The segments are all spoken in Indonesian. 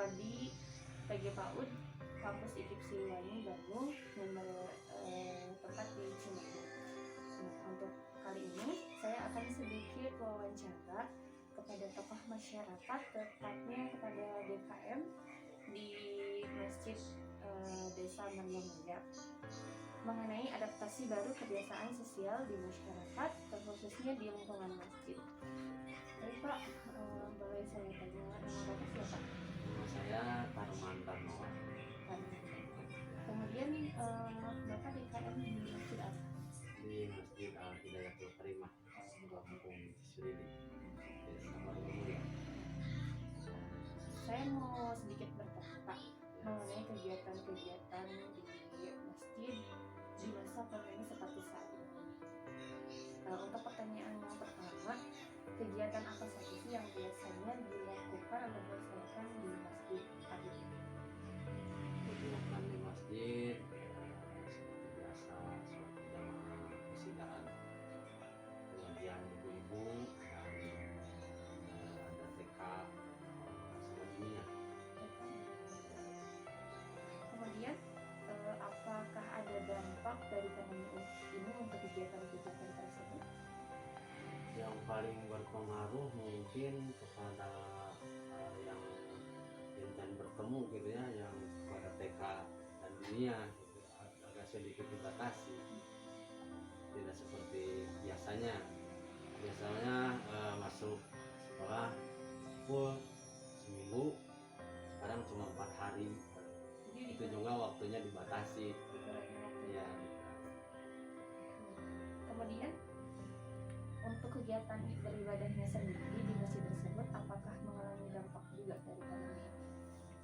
Prodi PG PAUD kampus IKIP Siliwangi Bandung yang bertempat di Cimahi. Nah, untuk kali ini saya akan sedikit wawancara kepada tokoh masyarakat, tepatnya kepada DKM di Masjid Desa Margomulya mengenai adaptasi baru kebiasaan sosial di masyarakat, terkhususnya di lingkungan masjid. Baik Pak, boleh saya tanya nama Bapak siapa? Nama saya Tarmantan Noah. Kemudian Bapak DKM di masjid apa? Di Masjid Al Hidayatul Karimah, Kampung Cisudi, Desa Margomulya. Saya mau sedikit bertanya Pak mengenai kegiatan-kegiatan di masjid di masa pandemi seperti saat ini. Untuk pertanyaan yang pertama, kegiatan apa saja sih yang biasanya dilakukan atau dilaksanakan di masjid pagi ini? Kegiatan di masjid seperti biasa, sholat berjamaah, persidaan, pengajian ibu-ibu, dan ada TK sebagainya. Kemudian apakah ada dampak dari pandemi ini untuk kegiatan-kegiatan tersebut? Yang paling berpengaruh mungkin kepada yang intent bertemu gitu ya, yang pada TK dan dunia gitu, agak sedikit dibatasi, tidak seperti biasanya masuk sekolah full seminggu, sekarang cuma 4 hari, itu juga waktunya dibatasi ya. Kemudian untuk kegiatan beribadahnya sendiri di masjid tersebut, apakah mengalami dampak juga dari pandemi?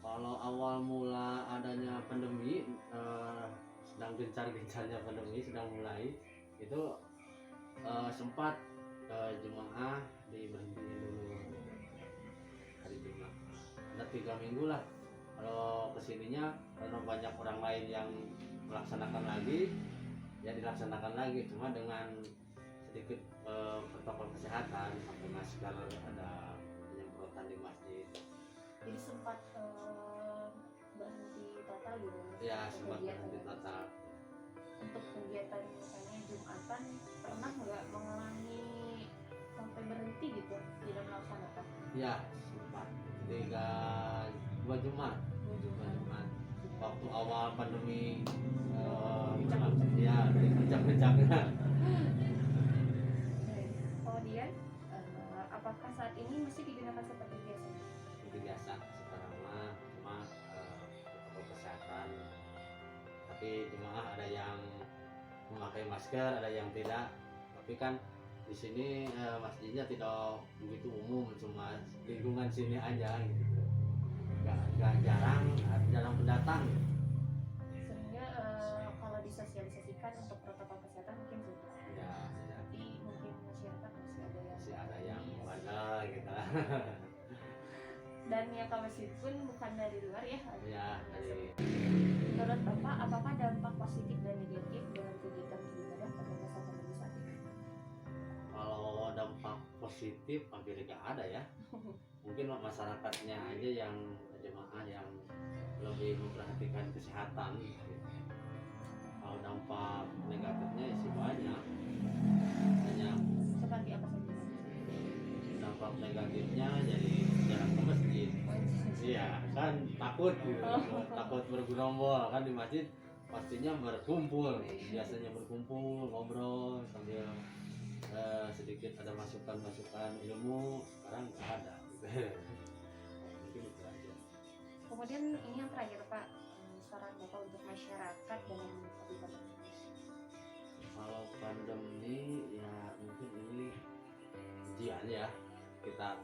Kalau awal mula adanya pandemi, sedang gencar-gencarnya pandemi sedang mulai, itu sempat jemaah diberhentiin dulu hari Jumat. Ada 3 minggu lah. Kalau kesininya karena banyak orang lain yang melaksanakan lagi, ya dilaksanakan lagi, cuma dengan sedikit protokol kesehatan, pakai masker, ada penyemprotan di masjid. Jadi sempat berhenti total gitu? Ya, sempat berhenti total. Untuk kegiatan misalnya Jumatan, pernah nggak mengalami sampai berhenti gitu tidak melaksanakan? Ya, sempat 2 Jumat. Waktu awal pandemi, ya kencang-kencangnya. Kemudian, apakah saat ini masih digunakan seperti biasa? Seperti biasa, sekarang mah cuma protokol kesehatan. Tapi jemaah ada yang memakai masker, ada yang tidak. Tapi kan di sini masjidnya tidak begitu umum, cuma lingkungan sini aja gitu. Gak jarang pendatang. Sehingga kalau disosialisasikan untuk protokol kesehatan mungkin sudah. Ya. Tapi mungkin masyarakat masih ada yang bandel gitu. Dan yang ke masjid pun bukan dari luar ya. Ya, dari. Menurut Bapak, apakah dampak positif dan negatif dengan kegiatan beribadah pada masa pandemi saat ini? Kalau dampak positif hampir nggak ada ya. Mungkin masyarakatnya aja yang jemaah yang lebih memperhatikan kesehatan. Kalau dampak negatifnya sih banyak. Seperti apa saja? Dampak negatifnya jadi jarang ke masjid. Iya kan, takut gitu. Takut bergerombol kan di masjid, pastinya berkumpul. Biasanya berkumpul, ngobrol sambil sedikit ada masukan ilmu, sekarang nggak ada. Mungkin itu aja. Kemudian ini yang terakhir Pak, saran Bapak untuk masyarakat dalam menyikapi pandemi. Kalau pandemi ya mungkin ini ujian ya, kita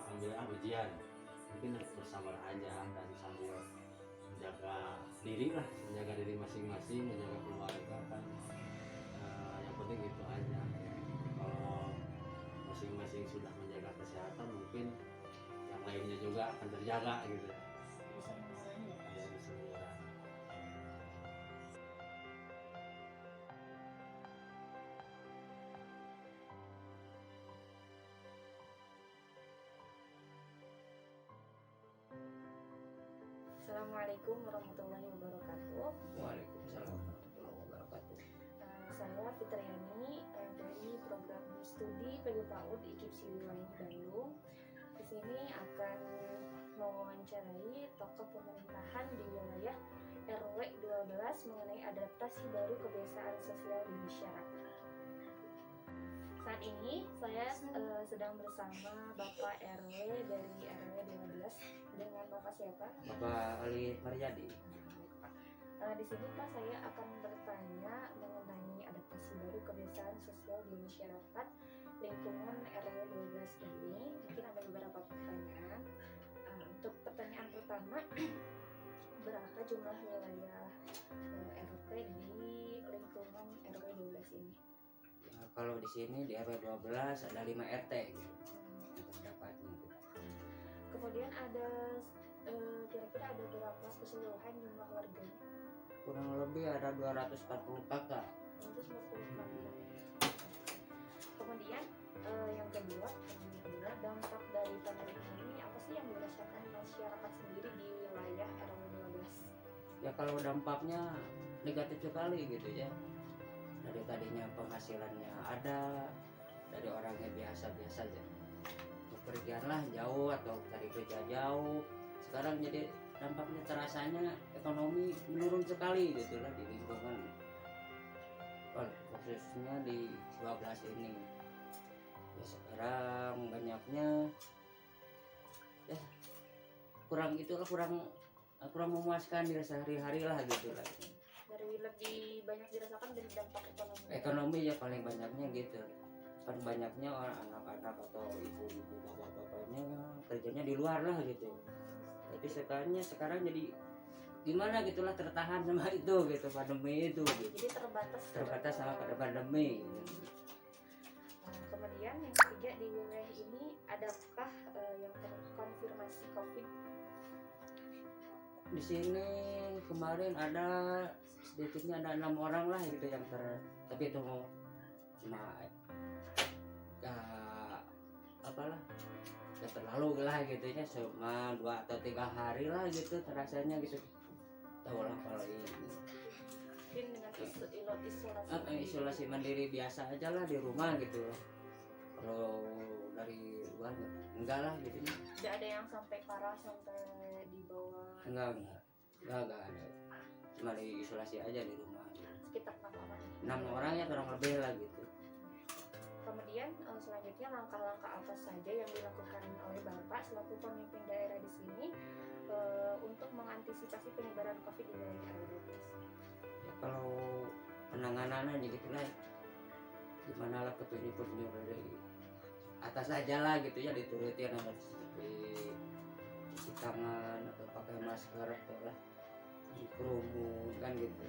ambil ujian, mungkin bersabar aja dan sambil menjaga diri masing-masing, menjaga keluarga kan. Yang penting itu aja. Kalau masing-masing sudah menjaga kesehatan, mungkin yang lainnya juga akan terjaga gitu. Bisa mengurangi ya? Ya, bisa mengurangi. Assalamualaikum warahmatullahi wabarakatuh. Waalaikumsalam warahmatullahi wabarakatuh. Saya Fitriani dari program studi PB PAUD IKIP Siliwangi Bandung. Di sini akan mewawancarai tokoh pemerintahan di wilayah RW 12 mengenai adaptasi baru kebiasaan sosial di masyarakat. Saat ini saya sedang bersama Bapak RW dari RW 12 dengan Bapak siapa? Bapak Ali Maryadi. Di sini Pak saya akan bertanya mengenai adaptasi baru kebiasaan sosial di masyarakat lingkungan RW 12 ini. Mungkin ada beberapa pertanyaan. Untuk pertanyaan pertama, berapa jumlah wilayah RT di lingkungan RW 12 ini? Ya, kalau di sini di RW 12 ada 5 RT gitu. Yang terdapatnya gitu. Kemudian ada kira-kira ada berapa keseluruhan jumlah warga? Kurang lebih ada 240 kakak. 140 kakak. Kemudian yang kedua dampak dari pandemi ini apa sih yang dirasakan masyarakat sendiri di wilayah RW 12? Ya kalau dampaknya negatif sekali gitu ya. Dari tadinya penghasilannya ada, dari orangnya biasa-biasa aja. Bepergianlah jauh atau cari kerja jauh. Sekarang jadi dampaknya terasanya ekonomi menurun sekali gitu lah di lingkungan. Khususnya di 12 ini. Ya sekarang banyaknya ya kurang memuaskan di sehari-hari lah gitu lah. Dari lebih banyak dirasakan dari dampak ekonomi. Ekonomi ya paling banyaknya gitu. Kan banyaknya orang anak-anak atau ibu-ibu bapak-bapaknya kerjanya di luar lah gitu. Tapi sekarang jadi gimana gitulah tertahan sama itu gitu, pandemi itu gitu. Jadi terbatas sama pada pandemi gitu. Kemudian yang ketiga, di wilayah ini adakah yang terkonfirmasi COVID? Di sini kemarin ada sedikitnya ada 6 orang lah gitu yang tapi itu cuma ya apalah ya terlalu lah gitu ya, cuma 2 atau 3 hari lah gitu terasanya gitu. Tahu lah kalau ini Mungkin dengan isolasi isolasi mandiri biasa aja lah di rumah gitu. Kalau dari luar enggak lah gitu. Tidak ada yang sampai parah sampai dibawa. Enggak ada. Cuma di isolasi aja di rumah. Sekitar 6 orang. 6 orang ya kurang lebih lah gitu. Kemudian selanjutnya langkah-langkah apa saja yang dilakukan oleh Bapak selaku pemimpin daerah di sini untuk mengantisipasi penyebaran COVID di wilayah RW 12? Ya kalau penanganannya gitu lah. Gimana lah petunjuk-petunjuk dari atas aja lah gitu ya, diturutin harus seperti cuci tangan atau pakai masker atau lah kerumun kan gitu.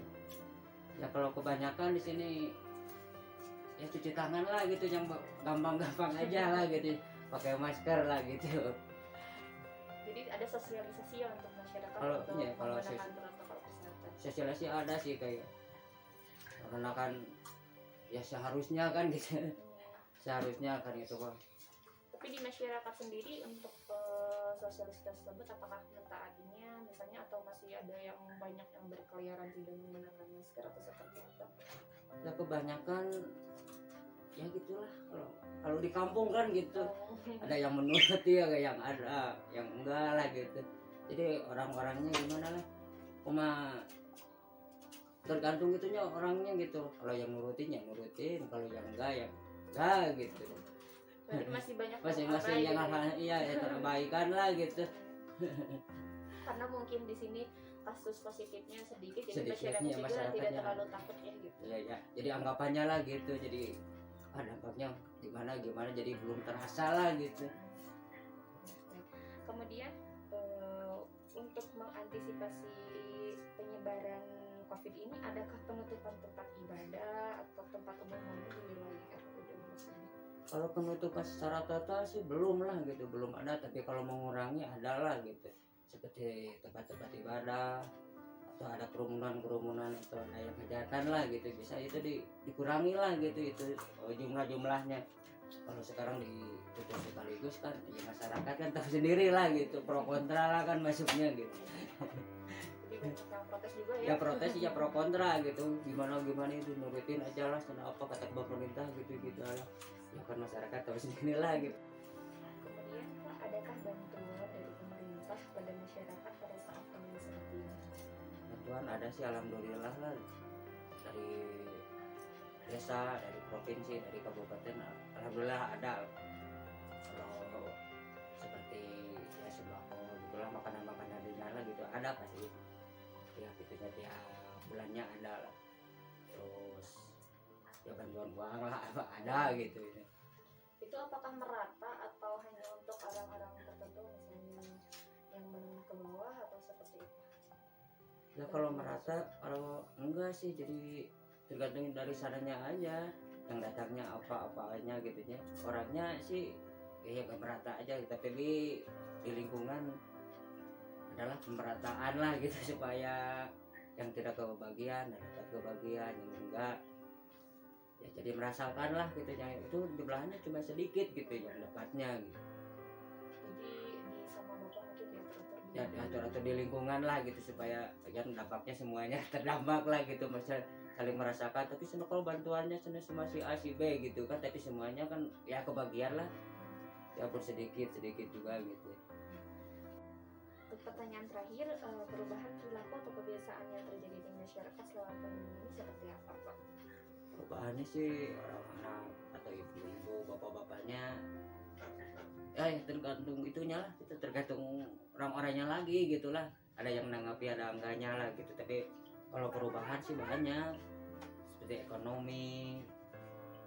Ya kalau kebanyakan di sini ya cuci tangan lah gitu, yang gampang-gampang aja lah gitu, pakai masker lah gitu. Jadi ada sosialisasi ya untuk masyarakat Kalau untuk ya, kalau menggunakan protokol kesehatan. sosialisasi ada sih kayak karena kan ya seharusnya kan gitu. Seharusnya kan itu kok. Tapi di masyarakat sendiri untuk sosialisasi tersebut apakah mentaatinya misalnya, atau masih ada yang banyak yang berkeliaran tidak menggunakan masker atau seperti apa? Ya kebanyakan ya gitulah, kalau di kampung kan gitu. Ada yang menuruti, ada yang enggak lah gitu. Jadi orang-orangnya gimana lah, cuma tergantung itunya orangnya gitu. Kalau yang nurutin ya nurutin, kalau yang enggak ya enggak gitu. Jadi masih banyak Masing-masing yang iya ya perbaikan lah gitu. Karena mungkin di sini kasus positifnya sedikit, jadi Sedikitnya masyarakat juga tidak masyarakatnya. terlalu takut ya gitu. Ya jadi anggapannya lah gitu. Jadi dampaknya gimana jadi belum terasa lah gitu. Kemudian untuk mengantisipasi penyebaran COVID ini, adakah penutupan tempat ibadah atau tempat umum di wilayah RW 12 ini? Kalau penutupan secara total sih belum lah gitu, belum ada. Tapi kalau mengurangi adalah gitu, seperti tempat-tempat ibadah atau ada kerumunan atau ada yang kejahatan lah gitu, bisa itu dikurangi lah gitu itu jumlahnya. Kalau sekarang ditutup sekaligus kan ya masyarakat kan tahu sendiri lah gitu, pro kontra lah kan masuknya gitu. banyak yang protes juga ya. Ya protes ya pro kontra gitu, gimana itu nurutin aja lah, kenapa kata pemerintah gitu lah, ya kan masyarakat tahu sendiri lah gitu. Kemudian Pak, adakah bantuan dari pemerintah kepada masyarakat pada saat pandemi seperti ini? Bantuan ada sih alhamdulillah lah, dari desa, dari provinsi, dari kabupaten, alhamdulillah ada. Kalau seperti ya sembako gitulah, makanan ringan lah gitu ada pasti, tiap itunya tiap bulannya ada lah. Terus ya bantuan uang lah apa ada gitu. Itu apakah merata atau hanya untuk orang-orang tertentu, misalnya yang menengah ke bawah atau seperti itu? Ya kalau merata, kalau enggak sih, jadi tergantung dari sananya aja, yang datangnya apa-apanya gitu ya. Orangnya sih ya gak merata aja, tapi di lingkungan adalah pemerataan lah gitu, supaya yang tidak kebagian dapat kebagian, yang enggak ya jadi merasakan lah gitu, yang itu jumlahnya cuma sedikit gitu yang dapatnya gitu. Jadi di sama bapak mungkin diatur-atur Ya diatur-atur di lingkungan lah gitu, supaya yang dampaknya semuanya terdampak lah gitu, maksudnya saling merasakan. Tapi sebenarnya kalau bantuannya sama si A si B gitu kan, tapi semuanya kan ya kebagian lah, ya sedikit juga gitu. Untuk pertanyaan terakhir, perubahan perilaku atau kebiasaan yang terjadi di masyarakat selama pandemi ini seperti apa Pak? Perubahannya sih orang-orang atau ibu-ibu, bapak-bapaknya ya tergantung itunya lah, itu tergantung orang-orangnya lagi gitulah, ada yang menanggapi ada enggaknya lah gitu. Tapi kalau perubahan sih banyak, seperti ekonomi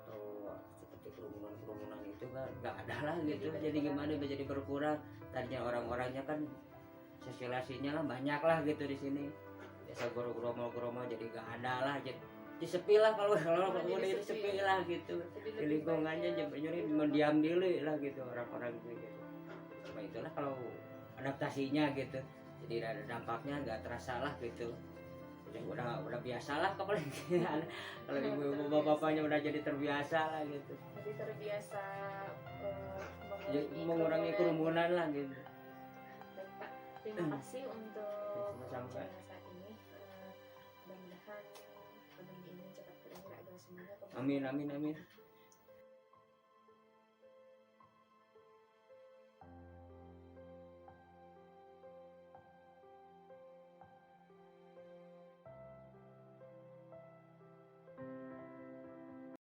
atau seperti kerumunan itu kan nggak ada lah gitu, jadi gimana jadi berkurang. Tadinya orang-orangnya kan sosialisasinya lah banyak lah gitu di sini, biasa gromo jadi nggak ada lah, jadi sepi lah, kalau udah sepi lah gitu, di lingkungannya jadi mendiam diri lah gitu orang-orang gitu. Cuma itulah kalau adaptasinya gitu, jadi ada dampaknya nggak terasa lah gitu, udah biasa lah kalau kalau ibu bapak-bapaknya udah jadi terbiasa lah gitu, Jadi terbiasa mengurangi kerumunan lah gitu. Baik Pak, terima kasih untuk Sama-sama. wawancara saat ini. Mudah-mudahan pandemi ini cepat berakhir agar semuanya kembali Amin.